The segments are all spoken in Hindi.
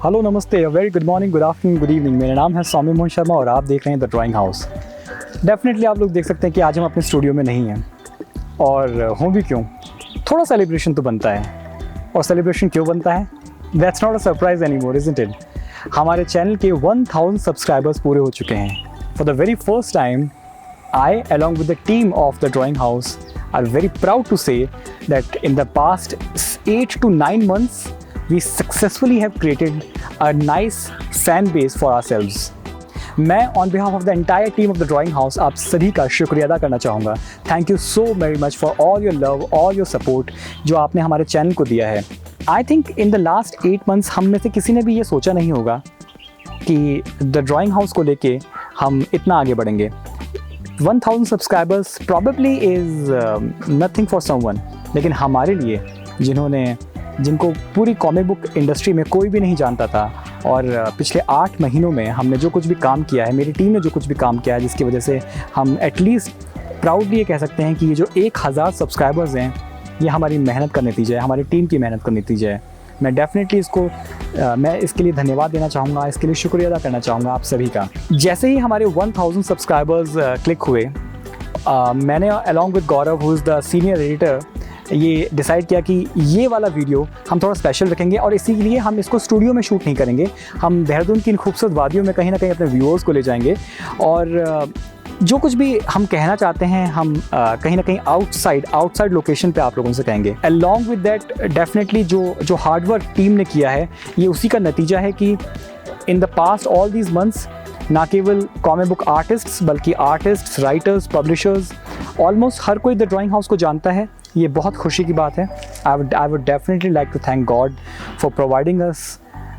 हेलो नमस्ते, very good morning, good afternoon, good evening. मेरा नाम है सौम्य मोहन शर्मा और आप देख रहे हैं द ड्राइंग हाउस। डेफिनेटली आप लोग देख सकते हैं कि आज हम अपने स्टूडियो में नहीं हैं, और हों भी क्यों, थोड़ा सेलिब्रेशन तो बनता है। और सेलिब्रेशन क्यों बनता है? That's not a surprise any more, isn't it? हमारे चैनल के 1000 सब्सक्राइबर्स पूरे हो चुके हैं। For the very first time I, along with the team of the Drawing House, are very proud to say that in the past 8 to 9 months, we successfully have created a nice fan base for ourselves. मैं on behalf of the entire team of the Drawing House आप सभी का शुक्रिया अदा करना चाहूँगा। Thank you so very much for all your love, all your support जो आपने हमारे चैनल को दिया है। I think in the last 8 months हम में से किसी ने भी ये सोचा नहीं होगा कि The Drawing House को लेके हम इतना आगे बढ़ेंगे। 1000 subscribers probably is nothing for someone, लेकिन हमारे लिए जिनको पूरी कॉमिक बुक इंडस्ट्री में कोई भी नहीं जानता था, और पिछले 8 महीनों में हमने जो कुछ भी काम किया है, मेरी टीम ने जो कुछ भी काम किया है, जिसकी वजह से हम एटलीस्ट प्राउडली ये कह सकते हैं कि ये जो 1000 सब्सक्राइबर्स हैं, ये हमारी मेहनत का नतीजा है, हमारी टीम की मेहनत का नतीजा है। मैं डेफिनेटली मैं इसके लिए धन्यवाद देना चाहूँगा, इसके लिए शुक्रिया अदा करना चाहूँगा आप सभी का। जैसे ही हमारे 1000 सब्सक्राइबर्स क्लिक हुए, मैंने along with Gaurav who is the senior editor ये डिसाइड किया कि ये वाला वीडियो हम थोड़ा स्पेशल रखेंगे, और इसीलिए हम इसको स्टूडियो में शूट नहीं करेंगे। हम देहरादून की इन खूबसूरत वादियों में कहीं ना कहीं अपने व्यूअर्स को ले जाएंगे, और जो कुछ भी हम कहना चाहते हैं हम कहीं ना कहीं आउटसाइड लोकेशन पे आप लोगों से कहेंगे। अलॉन्ग विद दैट डेफिनेटली जो हार्डवर्क टीम ने किया है, ये उसी का नतीजा है कि in the past all these months ना केवल कॉमिक बुक आर्टिस्ट्स बल्कि आर्टिस्ट्स, राइटर्स, पब्लिशर्स, ऑलमोस्ट हर कोई द ड्राइंग हाउस को जानता है। ये बहुत खुशी की बात है। I would definitely like to thank God for providing us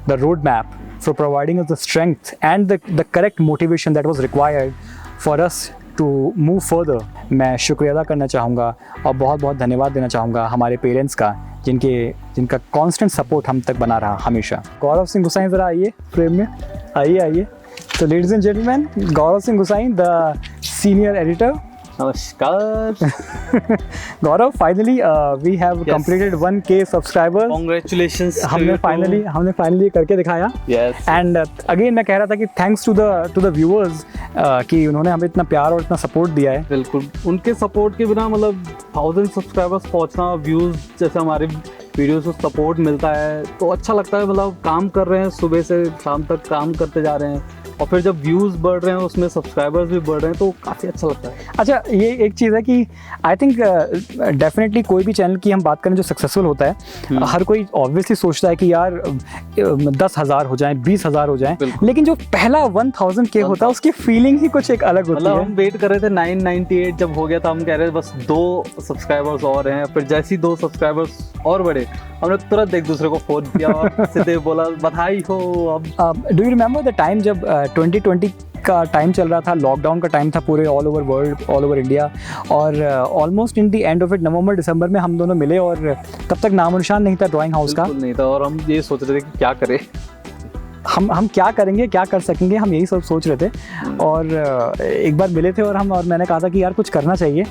the road map, for providing us the strength and the correct motivation that was required for us to move further. मैं शुक्रिया अदा करना चाहूँगा और बहुत बहुत धन्यवाद देना चाहूँगा हमारे पेरेंट्स का, जिनका कांस्टेंट सपोर्ट हम तक बना रहा हमेशा। गौरव सिंह गुसाई, ज़रा आइए फ्रेम में, आइए। तो ladies and gentleman, Gaurav Singh Gusain, the senior editor. नमस्कार Gaurav, finally we have completed 1K subscribers. Congratulations. हमने फाइनली करके दिखाया। एंड अगेन मैं कह रहा था कि थैंक्स टू द व्यूअर्स कि उन्होंने हमें इतना प्यार और इतना सपोर्ट दिया है। बिल्कुल, उनके सपोर्ट के बिना मतलब 1000 सब्सक्राइबर्स पहुंचना, व्यूज़ जैसे हमारे वीडियोस को सपोर्ट मिलता है तो अच्छा लगता है। मतलब काम कर रहे हैं, सुबह से शाम तक काम करते जा रहे हैं, और फिर जब व्यूज़ बढ़ रहे हैं उसमें सब्सक्राइबर्स भी बढ़ रहे हैं तो काफ़ी अच्छा लगता है। अच्छा, ये एक चीज़ है कि आई थिंक डेफिनेटली कोई भी चैनल की हम बात करें जो सक्सेसफुल होता है, हर कोई ऑब्वियसली सोचता है कि यार 10,000 हो जाएं, 20,000 हो जाएं, लेकिन जो पहला 1000K होता है उसकी फीलिंग ही कुछ एक अलग होती है। हम वेट कर रहे थे 998 जब हो गया था, हम कह रहे थे बस 2 सब्सक्राइबर्स और हैं। फिर जैसे ही 2 सब्सक्राइबर्स और बढ़े, हमने तुरंत एक दूसरे को फोन किया और सीधे बोला बधाई हो। अब do you remember the time जब 2020 का टाइम चल रहा था, लॉकडाउन का टाइम था पूरे all over world, all over India, और almost in the end of it नवंबर दिसंबर में हम दोनों मिले, और तब तक नामो निशान नहीं था ड्राइंग हाउस का। नहीं था, और हम ये सोच रहे थे कि क्या करें, हम क्या करेंगे, क्या कर सकेंगे, हम यही सब सोच रहे थे। और एक बार मिले थे और मैंने कहा था कि यार कुछ करना चाहिए,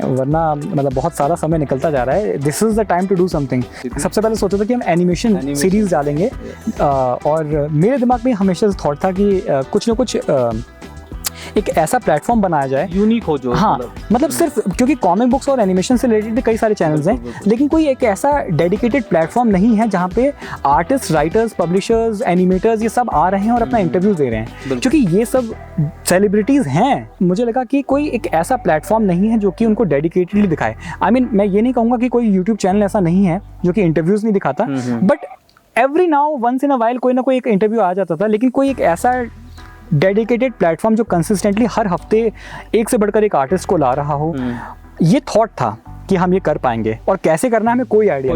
वरना मतलब बहुत सारा समय निकलता जा रहा है। This is the time to do something. सबसे पहले सोचा था कि हम एनिमेशन सीरीज़ डालेंगे, और मेरे दिमाग में हमेशा से थॉट था कि कुछ ना कुछ एक ऐसा प्लेटफॉर्म बनाया जाए यूनिक हो जो। हाँ, मतलब सिर्फ क्योंकि कॉमिक बुक्स और एनिमेशन से रिलेटेड कई सारे चैनल्स हैं, लेकिन कोई एक ऐसा डेडिकेटेड प्लेटफॉर्म नहीं है जहाँ पे आर्टिस्ट, राइटर्स, पब्लिशर्स, एनिमेटर्स ये सब आ रहे हैं और अपना इंटरव्यूज दे रहे हैं। क्योंकि ये सब सेलिब्रिटीज़ हैं, मुझे लगा कि कोई एक ऐसा प्लेटफॉर्म नहीं है जो कि उनको डेडिकेटेडली दिखाए। आई मीन, मैं ये नहीं कहूँगा कि कोई यूट्यूब चैनल ऐसा नहीं है जो कि इंटरव्यूज़ नहीं दिखाता, but every now once in a while कोई ना कोई एक इंटरव्यू आ जाता था, लेकिन कोई एक ऐसा डेडिकेटेड प्लेटफॉर्म जो कंसिस्टेंटली हर हफ्ते एक से बढ़कर एक आर्टिस्ट को ला रहा हो। ये थॉट था कि हम ये कर पाएंगे, और कैसे करना हमें कोई आइडिया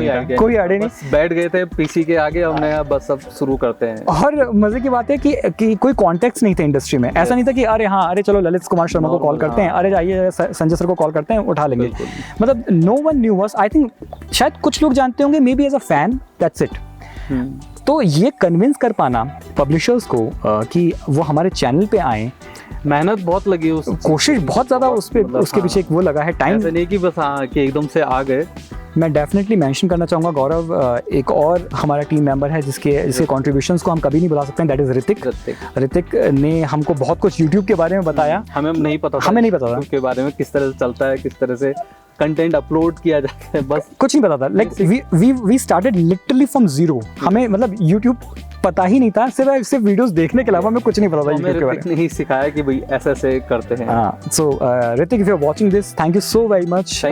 नहीं। बैठ गए थे पीसी के आगे, हमने बस अब शुरू करते हैं। और मजे की बात है कि कोई कॉन्टेक्स्ट नहीं थे इंडस्ट्री में। ऐसा नहीं था कि अरे चलो ललित कुमार शर्मा को कॉल करते हैं, अरे जाइए संजय सर को कॉल करते हैं, उठा लेंगे। मतलब no one knew us. I think शायद कुछ लोग जानते होंगे, maybe as a fan, that's it. तो ये कन्विंस कर पाना पब्लिशर्स को कि वो हमारे चैनल पे आए, मेहनत बहुत लगी, उस कोशिश बहुत ज़्यादा उस पे, उसके पीछे वो लगा है टाइम। ऐसा नहीं कि बस हाँ कि एकदम से आ गए, मैं डेफिनेटली मेंशन करना चाहूँगा गौरव, एक और हमारा टीम मेंबर है जिसके कंट्रीब्यूशंस को हम कभी नहीं भुला सकते हैं, दैट इज़ ऋतिक। ऋतिक ने हमको बहुत कुछ यूट्यूब के बारे में बताया। हमें नहीं पता था यूट्यूब के बारे में, किस तरह से चलता है, किस तरह से कंटेंट अपलोड किया जाता है, बस कुछ नहीं पता था। Like we started literally from zero. हमें मतलब यूट्यूब पता ही नहीं था, सिर्फ वीडियोस देखने के अलावा हमें कुछ नहीं पता था यूट्यूब के बारे में। नहीं सिखाया कि भाई ऐसे ऐसे करते हैं। हाँ, so Hrithik, if you are watching this, thank you so very much.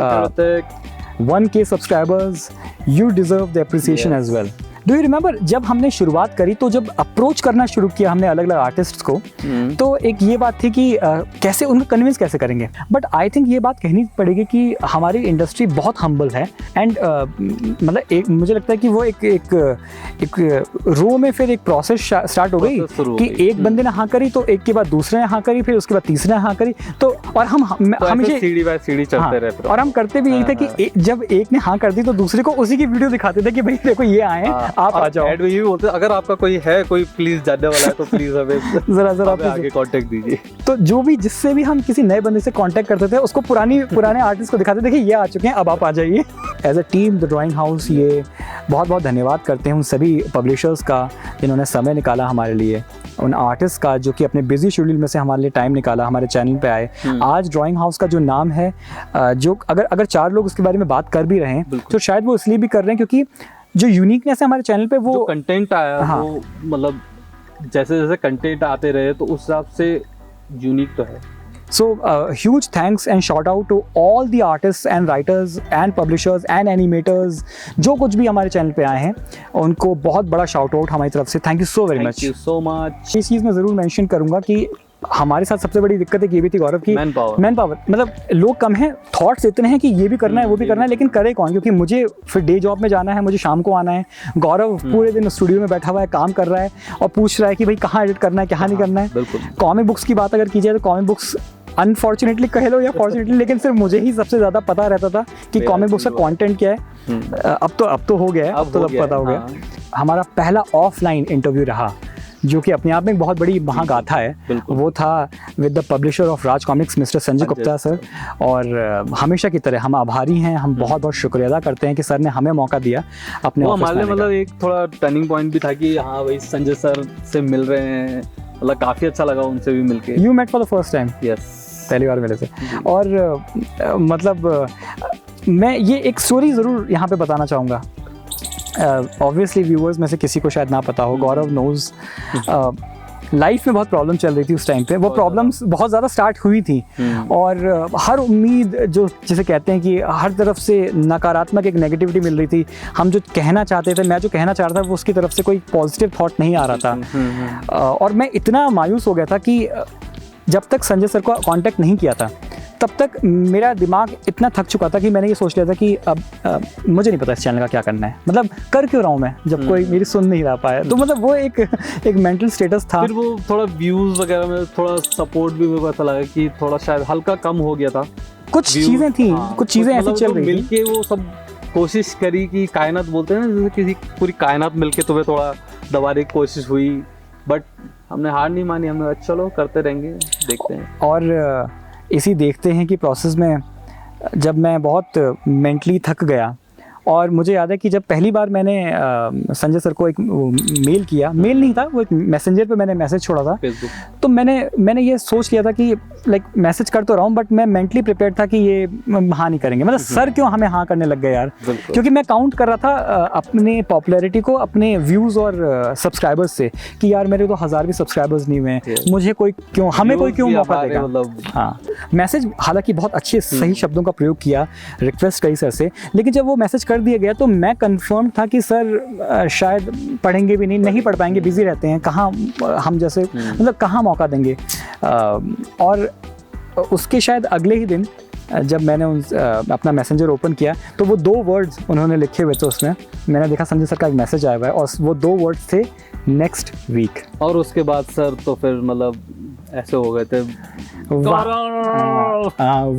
1K subscribers, you deserve the appreciation as well. Do you remember जब हमने शुरुआत करी तो जब अप्रोच करना शुरू किया हमने अलग अलग आर्टिस्ट्स को, तो एक ये बात थी कि कैसे उनको कन्विंस कैसे करेंगे। बट आई थिंक ये बात कहनी पड़ेगी कि हमारी इंडस्ट्री बहुत हम्बल है एंड मतलब एक मुझे लगता है कि वो एक रो में फिर एक प्रोसेस स्टार्ट हो गई कि एक बंदे ने हाँ करी तो एक के बाद दूसरे ने हाँ करी, फिर उसके बाद तीसरे ने हाँ करी, तो और हम हमेशा सीढ़ी बाय सीढ़ी चलते रहते। और हम करते भी यही थे कि जब एक ने हाँ कर दी तो दूसरे को उसी की वीडियो दिखाते थे कि भाई देखो ये आए हैं, आप आ जाओ। ऐड में ये भी बोलते हैं अगर आपका कोई प्लीज जानने वाला है तो प्लीज हमें जरा आगे कांटेक्ट दीजिए। तो जो भी जिससे भी हम किसी नए बंदे से कांटेक्ट करते थे उसको पुराने आर्टिस्ट को दिखाते थे कि ये आ चुके हैं, अब आप आ जाइए। As a team the drawing house ये बहुत बहुत धन्यवाद करते हैं उन सभी पब्लिशर्स का जिन्होंने समय निकाला हमारे लिए, उन आर्टिस्ट का जो कि अपने बिजी शेड्यूल में से हमारे लिए टाइम निकाला, हमारे चैनल पे आए। आज ड्राइंग हाउस का जो नाम है, जो अगर 4 लोग उसके बारे में बात कर भी रहे हैं तो शायद वो इसलिए भी कर रहे हैं क्योंकि जो यूनिकनेस है हमारे चैनल पे, वो कंटेंट आया, हाँ, वो मतलब जैसे जैसे कंटेंट आते रहे तो उस हिसाब से यूनिक तो है। So huge thanks and shout out to all the artists and writers and publishers and animators जो कुछ भी हमारे चैनल पे आए हैं उनको बहुत बड़ा शाउट आउट हमारी तरफ से। Thank you so very much. Thank you so much. इस चीज़ में ज़रूर मेंशन करूँगा कि हमारे साथ सबसे बड़ी दिक्कत एक ये भी थी गौरव की मैन पावर। मतलब लोग कम हैं, थॉट्स इतने हैं कि ये भी करना है वो भी करना है, लेकिन करे कौन, क्योंकि मुझे फिर डे जॉब में जाना है, मुझे शाम को आना है। गौरव पूरे दिन स्टूडियो में बैठा हुआ है, काम कर रहा है और पूछ रहा है कि भाई कहाँ एडिट करना है, कहाँ नहीं करना है। कॉमिक बुक्स की बात अगर की जाए तो कॉमिक बुक्स अनफॉर्चुनेटली कह लो या फॉर्चुनेटली, लेकिन सिर्फ मुझे ही सबसे ज़्यादा पता रहता था कि कॉमिक बुक्स का कंटेंट क्या है। अब तो हो गया है, अब तो पता हो गया। हमारा पहला ऑफलाइन इंटरव्यू रहा जो कि अपने आप में एक बहुत बड़ी महागाथा है, वो था with the publisher of Raj comics mister Sanjay Gupta sir. और हमेशा की तरह हम आभारी हैं, हम बहुत बहुत शुक्रिया अदा करते हैं कि सर ने हमें मौका दिया अपने ऑफिस में। हमारे मतलब एक थोड़ा टर्निंग पॉइंट भी था कि हाँ भाई संजय सर से मिल रहे हैं, मतलब काफ़ी अच्छा लगा उनसे भी मिलके। You met for the first time? Yes, पहली बार मिले थे। और मतलब मैं ये एक स्टोरी ज़रूर यहाँ पे बताना चाहूँगा। ऑब्वियसली व्यूअर्स में से किसी को शायद ना पता हो, गौरव नोज लाइफ में बहुत प्रॉब्लम चल रही थी उस टाइम पे। वो प्रॉब्लम्स बहुत ज़्यादा स्टार्ट हुई थी और हर उम्मीद जो जिसे कहते हैं कि हर तरफ से नकारात्मक एक नेगेटिविटी मिल रही थी। हम जो कहना चाहते थे, मैं जो कहना चाह रहा था, वो उसकी तरफ से कोई पॉजिटिव थॉट नहीं आ रहा था। और मैं इतना मायूस हो गया था कि जब तक संजय सर को कांटेक्ट नहीं किया था तब तक मेरा दिमाग इतना थक चुका था कि मैंने ये सोच लिया था कि अब मुझे नहीं पता इस चैनल का क्या करना है, मतलब कर क्यों रहा हूँ मैं जब कोई मेरी सुन नहीं रहा पाया। तो मतलब वो एक मेंटल स्टेटस था। फिर वो थोड़ा व्यूज़ वगैरह में थोड़ा सपोर्ट भी मेरे को ऐसा लगा कि थोड़ा शायद हल्का कम हो गया था। कुछ चीज़ें थी, कुछ चीज़ें ऐसी चल रही थी। मिलके वो सब कोशिश करी कि कायनात बोलते हैं ना, जैसे किसी पूरी कायनात मिलके तुम्हें थोड़ा दबाने की कोशिश हुई, बट हमने हार नहीं मानी। हमने चलो करते रहेंगे, देखते हैं। और इसी देखते हैं कि प्रोसेस में जब मैं बहुत मेंटली थक गया, और मुझे याद है कि जब पहली बार मैंने संजय सर को एक मेल किया, मेल नहीं था वो एक मैसेंजर पे मैंने मैसेज छोड़ा था, तो मैंने ये सोच लिया था कि लाइक मैसेज कर तो रहा हूँ बट मैं मेंटली प्रिपेयर था कि ये हाँ नहीं करेंगे। मतलब सर क्यों हमें हाँ करने लग गए यार, क्योंकि मैं काउंट कर रहा था अपने पॉपुलैरिटी को अपने व्यूज़ और सब्सक्राइबर्स से कि यार मेरे तो 1000 भी सब्सक्राइबर्स नहीं हुए, मुझे कोई क्यों, हमें कोई क्यों मौका देगा। हाँ, मैसेज हालांकि बहुत अच्छे सही शब्दों का प्रयोग किया, रिक्वेस्ट करी सर से, लेकिन जब वो मैसेज कर दिया गया तो मैं कंफर्म था कि सर शायद पढ़ेंगे भी नहीं पढ़ पाएंगे, बिजी रहते हैं, कहाँ हम जैसे मतलब कहाँ मौका देंगे। और उसके शायद अगले ही दिन जब मैंने अपना मैसेंजर ओपन किया तो वो 2 वर्ड्स उन्होंने लिखे हुए थे उसमें, मैंने देखा संजय सर का एक मैसेज आया हुआ है और वो 2 वर्ड्स थे नेक्स्ट वीक। और उसके बाद सर तो फिर मतलब ऐसे हो गए थे।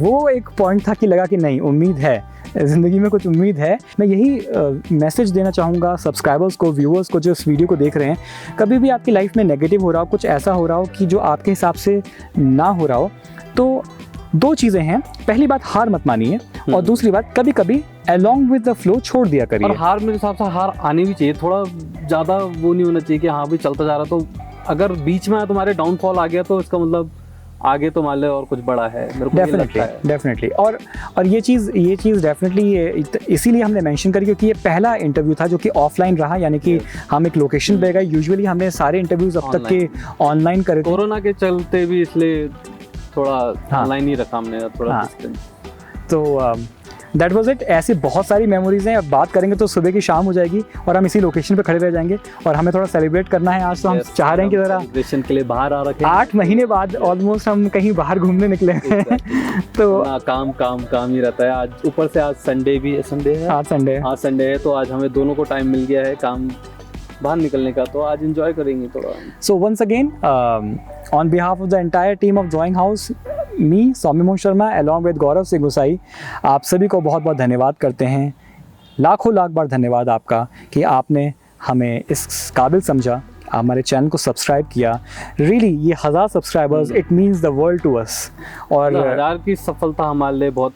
वो एक पॉइंट था कि लगा कि नहीं, उम्मीद है, ज़िंदगी में कुछ उम्मीद है। मैं यही मैसेज देना चाहूँगा सब्सक्राइबर्स को, व्यूअर्स को जो इस वीडियो को देख रहे हैं। कभी भी आपकी लाइफ में नेगेटिव हो रहा हो, कुछ ऐसा हो रहा हो कि जो आपके हिसाब से ना हो रहा हो, तो 2 चीज़ें हैं। पहली बात, हार मत मानिए, और दूसरी बात, कभी कभी along with the flow छोड़ दिया और करिए। हार मेरे हिसाब से हार आनी भी चाहिए, थोड़ा ज़्यादा वो नहीं होना चाहिए कि हाँ भी चलता जा रहा, तो अगर बीच में तुम्हारे डाउनफॉल आ गया तो इसका मतलब आगे तो मान ले और कुछ बड़ा है, मेरे को ये लगता है। डेफिनेटली और ये चीज़ डेफिनेटली इसीलिए हमने मेंशन करी क्योंकि ये पहला इंटरव्यू था जो कि ऑफलाइन रहा, यानी कि हम एक लोकेशन पे गए। यूजुअली हमने सारे इंटरव्यूज अब तक के ऑनलाइन करे थे, कोरोना के चलते भी, इसलिए थोड़ा हाँ। ऑनलाइन ही रखा हमने थोड़ा हाँ। distance। तो दैट वाज इट। ऐसी बहुत सारी मेमोरीज हैं, अब बात करेंगे तो सुबह की शाम हो जाएगी और हम इसी लोकेशन पे खड़े रह जाएंगे और हमें थोड़ा सेलिब्रेट करना है आज। तो हम Yes, चाह रहे हैं कि ज़रा celebration के लिए बाहर आ रखे हैं। 8 महीने बाद ऑलमोस्ट हम कहीं बाहर घूमने निकले हैं। तो ना काम काम काम ही रहता है। आज ऊपर से आज संडे भी है, संडे है आज संडे है। आज संडे है, तो आज हमें दोनों को टाइम मिल गया है काम बाहर निकलने का, तो आज एंजॉय करेंगे थोड़ा। So once again, on behalf of the entire team of Drawing House, me, Saumya Mohan Sharma, along with गौरव सिंह गुसाई, आप सभी को बहुत बहुत धन्यवाद करते हैं। लाखों लाख बार धन्यवाद आपका कि आपने हमें इस काबिल समझा, हमारे चैनल को सब्सक्राइब किया। रियली ये 1000 subscribers, it means the world to us. और 1000 की सफलता हमारे लिए बहुत,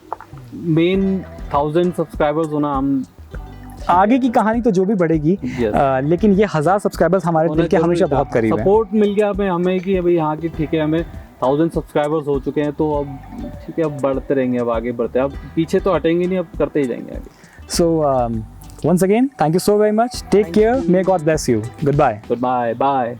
मेन 1000 सब्सक्राइबर्स होना, हम आगे की कहानी तो जो भी बढ़ेगी, Yes. लेकिन ये 1000 सब्सक्राइबर्स हमारे दिल के हमेशा बहुत करीब है। सपोर्ट मिल गया हमें कि अभी यहाँ की ठीक है, हमें 1000 सब्सक्राइबर्स हो चुके हैं, तो अब ठीक है, अब बढ़ते रहेंगे, अब आगे बढ़ते हैं, अब पीछे तो हटेंगे नहीं, अब करते ही जाएंगे आगे। So once again, thank you so very much. Take care. May God bless you. Goodbye. Good bye bye.